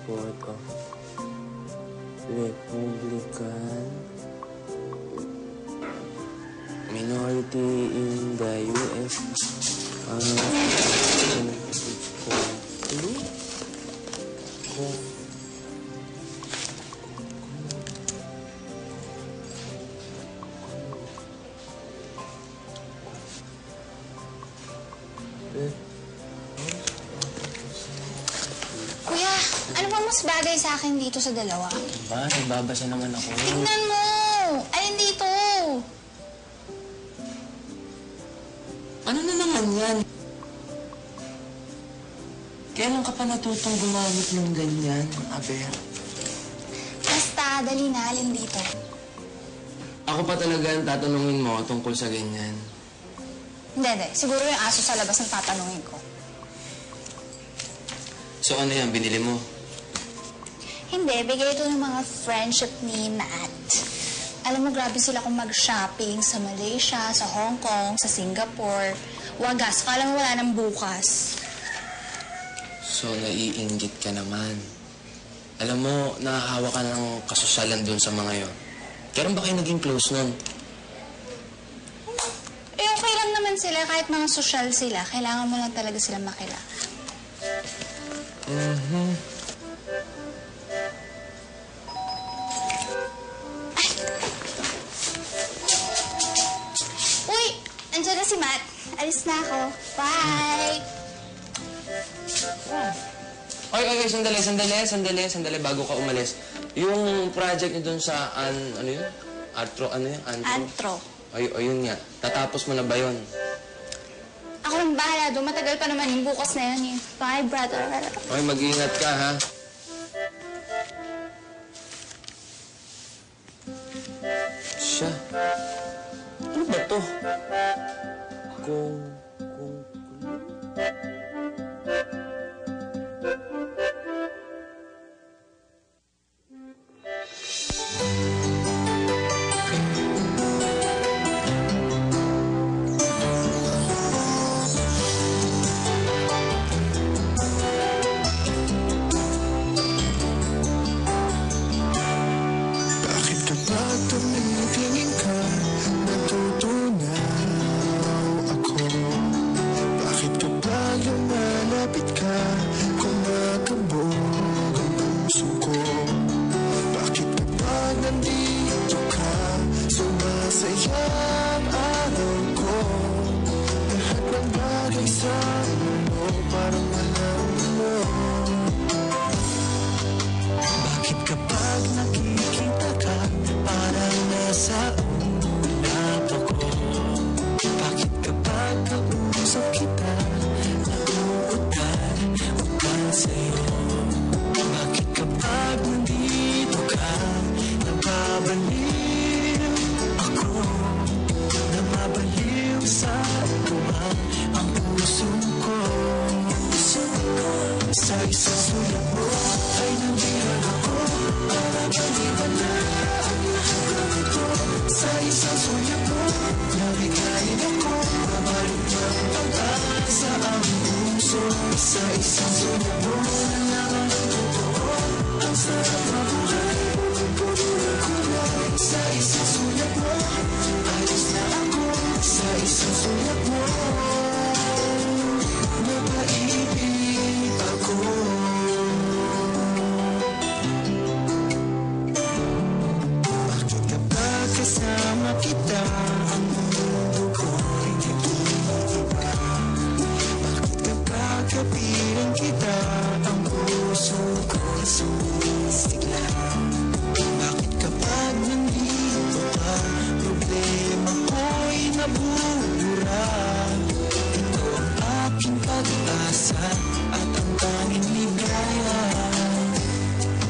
Report of Republican minority in the U.S. Kuya, ano ba mas bagay sa akin dito sa dalawa? Ba, nagbabasa naman ako. Tingnan mo! Alin dito? Ano na naman yan? Kailan ka pa natutong gumamit ng ganyan, Aber? Basta, dali na. Alin dito? Ako pa talaga ang tatanungin mo tungkol sa ganyan. Hindi. Siguro yung aso sa labas ang tatanungin ko. So ano yan, binili mo? Hindi, bigay ito ng mga friendship ni Matt. Alam mo, grabe sila kung mag-shopping sa Malaysia, sa Hong Kong, sa Singapore. Wagas, kala mo wala nang bukas. So, naiinggit ka naman. Alam mo, nahahawa ka ng kasosyalan dun sa mga yon. Kailan ba kayo naging close nun? Eh, okay lang naman sila. Kahit mga sosyal sila, kailangan mo lang talaga sila makilala. Uy! Andiyan na si Matt. Alis na ako. Bye! Oy, sandali, bago ka umalis. Yung project niyo dun sa, ano yun? Antro? O yun nga. Tatapos mo na ba yun? Ako nang bahala doon. Matagal pa naman yung bukas na yun. Bye, brother. Oy, mag-iingat ka, ha? Siya. Ano ba to? Kung...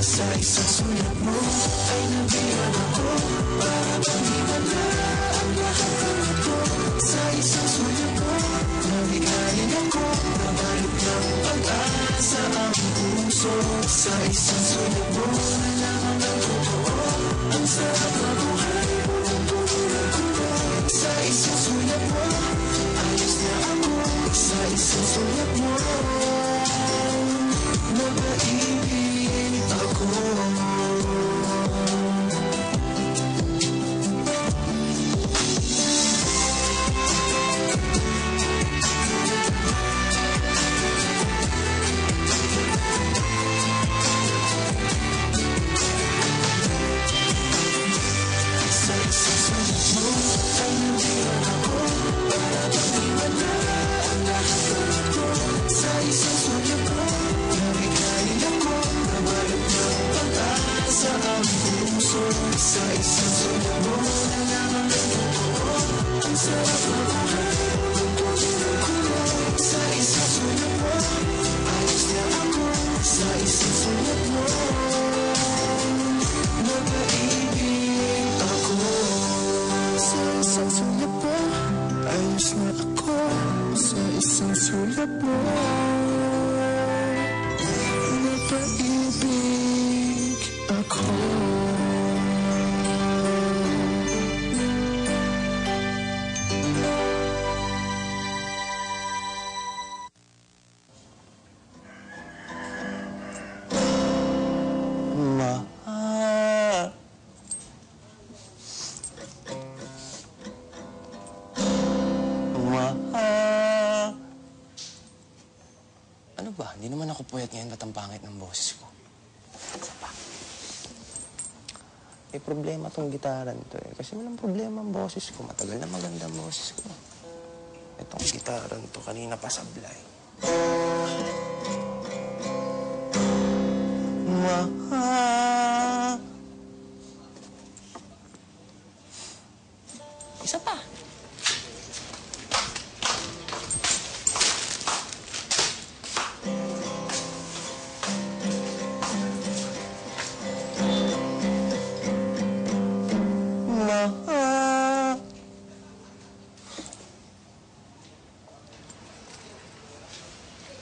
Sa isang sulat mo ay nabihan ako para pag-iwan na ang ba? Hindi naman ako puyat ngayon. Ba't ang pangit ng boses ko? Isa pa. May problema tong gitaran to eh. Kasi walang problema ang boses ko. Matagal na maganda ang boses ko. Itong gitaran to, kanina pa sablay. Isa pa.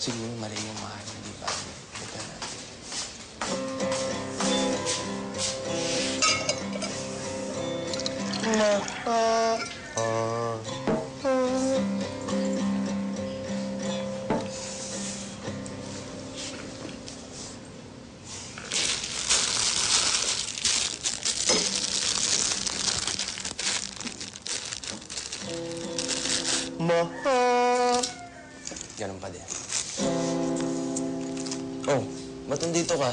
Siguro mali yung mahal, di ba? Ito natin. Ganun pa din. Oh, ba't nandito ka?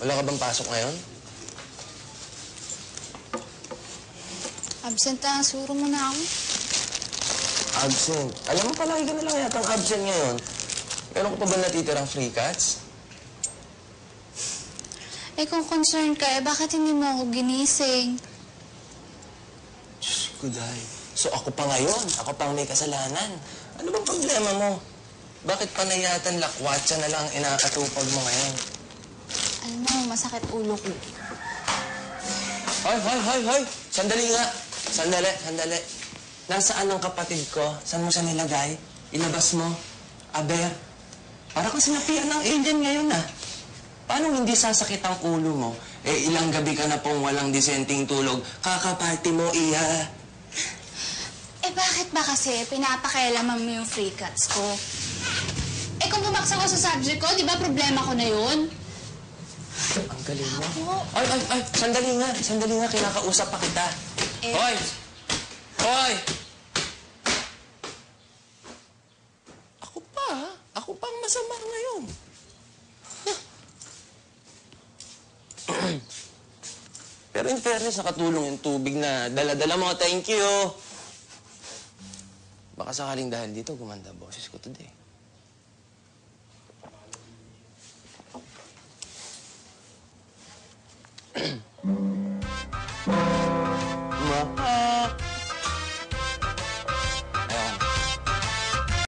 Wala ka bang pasok ngayon? Absent na. Suro mo na ako. Absent. Alam mo, palagi ka na lang yatang absent ngayon. Meron ko pa ba natitirang free cuts? Eh kung concerned ka, eh bakit hindi mo ako ginising? Diyos ko, Day. So ako pa ngayon? Ako pang may kasalanan? Ano bang problema mo? Bakit panayatan lakwatsa na lang inakatupag mo ngayon? Alam mo, masakit ulo ko. Hoy! Sandali nga. Sandali. Nasaan ang kapatid ko? Saan mo siya nilagay? Ilabas mo? Aber, para kang sinapian ng alien ngayon ah. Paano hindi sasakit ang ulo mo? Eh, ilang gabi ka na pong walang disenteng tulog. Kakaparty mo, iya. Eh bakit ba kasi pinapakailaman mo yung free cuts ko? Eh kung bumaksa ko sa subject ko, di ba problema ko na yun? Ang galing mo. Ay, sandali nga, kinakausap pa kita. Eh. Hoy! Ako pa ang masama ngayon. Pero in fairness, nakatulong yung tubig na dala-dala mo. Thank you. Baka sakaling dahil dito, gumanda boses ko today.